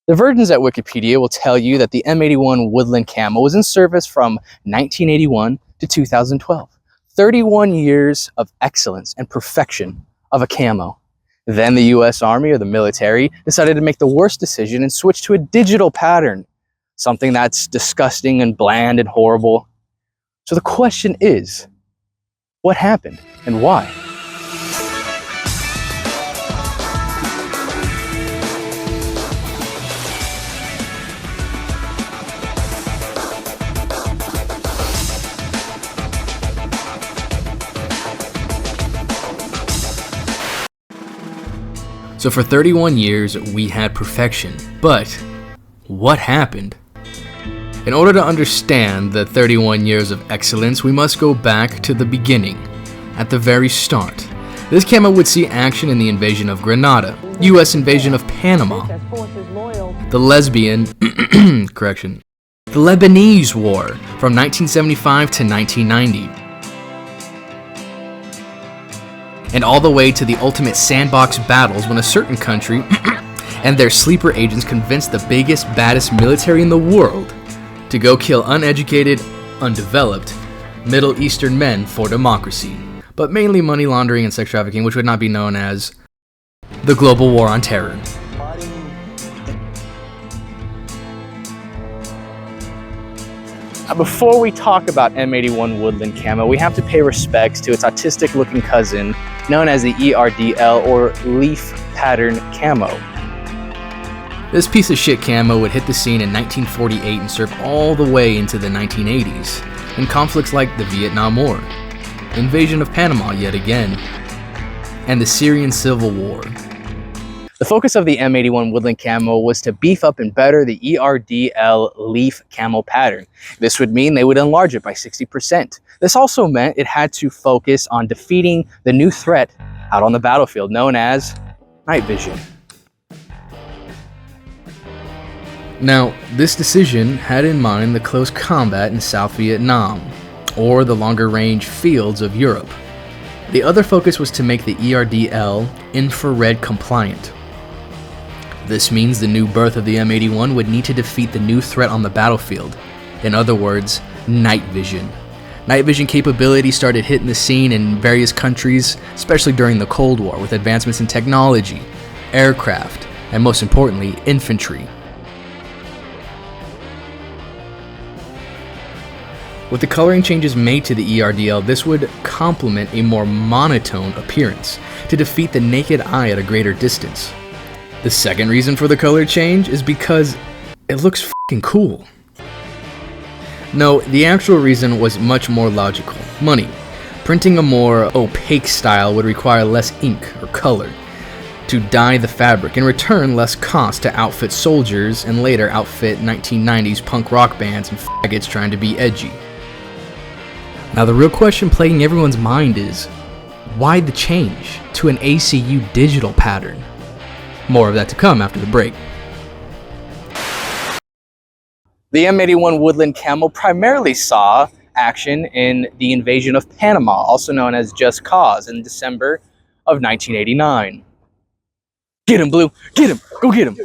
The versions at Wikipedia will tell you that the M81 Woodland Camo was in service from 1981 to 2012. 31 years of excellence and perfection of a camo. Then the US Army or the military decided to make the worst decision and switch to a digital pattern, something that's disgusting and bland and horrible. So the question is, what happened and why? So for 31 years, we had perfection, but what happened? In order to understand the 31 years of excellence, we must go back to the beginning, at the very start. This camo would see action in the invasion of Grenada, US invasion of Panama, the Lebanese War from 1975 to 1990, and all the way to the ultimate sandbox battles when a certain country and their sleeper agents convinced the biggest, baddest military in the world to go kill uneducated, undeveloped Middle Eastern men for democracy, but mainly money laundering and sex trafficking, which would not be known as the global war on terror. Before we talk about M81 Woodland Camo, we have to pay respects to its autistic-looking cousin, known as the ERDL or Leaf Pattern Camo. This piece of shit camo would hit the scene in 1948 and serve all the way into the 1980s, in conflicts like the Vietnam War, invasion of Panama yet again, and the Syrian Civil War. The focus of the M81 Woodland Camo was to beef up and better the ERDL Leaf Camo pattern. This would mean they would enlarge it by 60%. This also meant it had to focus on defeating the new threat out on the battlefield, known as night vision. Now, this decision had in mind the close combat in South Vietnam, or the longer range fields of Europe. The other focus was to make the ERDL infrared compliant. This means the new birth of the M81 would need to defeat the new threat on the battlefield. In other words, night vision. Night vision capability started hitting the scene in various countries, especially during the Cold War, with advancements in technology, aircraft, and most importantly, infantry. With the coloring changes made to the ERDL, this would complement a more monotone appearance to defeat the naked eye at a greater distance. The second reason for the color change is because it looks f***ing cool. No, the actual reason was much more logical. Money. Printing a more opaque style would require less ink or color to dye the fabric, in return less cost to outfit soldiers and later outfit 1990s punk rock bands and faggots trying to be edgy. Now the real question plaguing everyone's mind is, why the change to an ACU digital pattern? More of that to come after the break. The M81 Woodland Camo primarily saw action in the invasion of Panama, also known as Just Cause, in December of 1989. Get him, Blue! Get him! Go get him!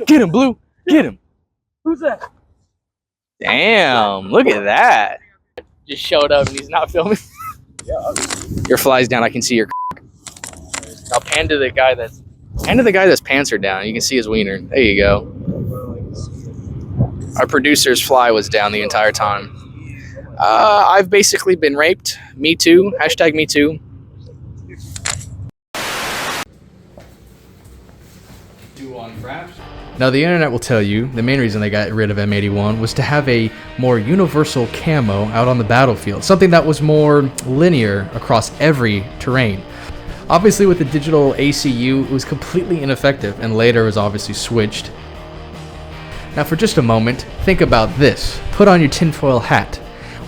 Get him, Blue! Get him! Who's that? Damn, look at that! Just showed up and he's not filming. Your fly's down, I can see your Now pan to the guy that's pants are down. You can see his wiener. There you go. Our producer's fly was down the entire time. I've basically been raped. Me too. Hashtag me too. Now the internet will tell you the main reason they got rid of M81 was to have a more universal camo out on the battlefield, something that was more linear across every terrain. Obviously with the digital ACU, it was completely ineffective and later was obviously switched. Now for just a moment, think about this. Put on your tinfoil hat.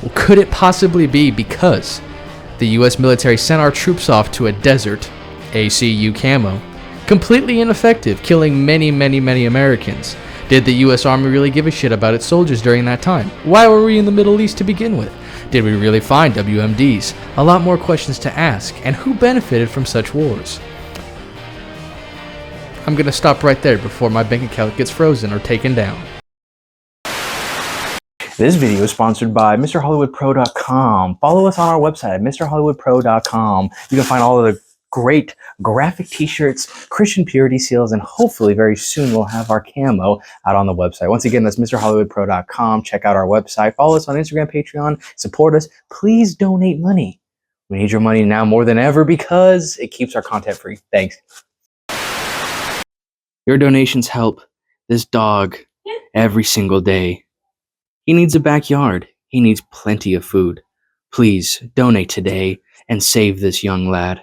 Well, could it possibly be because the US military sent our troops off to a desert, ACU camo? Completely ineffective, killing many Americans. Did the US Army really give a shit about its soldiers during that time? Why were we in the Middle East to begin with? Did we really find WMDs? A lot more questions to ask, and who benefited from such wars? I'm gonna stop right there before my bank account gets frozen or taken down. This video is sponsored by MrHollywoodPro.com. Follow us on our website at MrHollywoodPro.com. You can find all of the great graphic t-shirts, Christian purity seals, and hopefully very soon we'll have our camo out on the website. Once again, that's MrHollywoodPro.com. Check out our website. Follow us on Instagram, Patreon. Support us. Please donate money. We need your money now more than ever because it keeps our content free. Thanks. Your donations help this dog every single day. He needs a backyard. He needs plenty of food. Please donate today and save this young lad.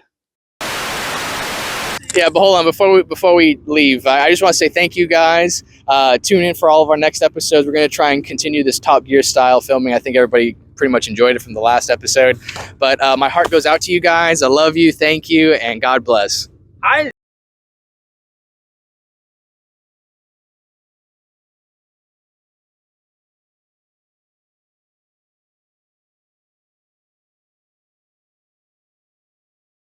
Yeah, but hold on, before we leave, I just want to say thank you guys. Tune in for all of our next episodes. We're going to try and continue this Top Gear style filming. I think everybody pretty much enjoyed it from the last episode. But my heart goes out to you guys. I love you. Thank you, and God bless.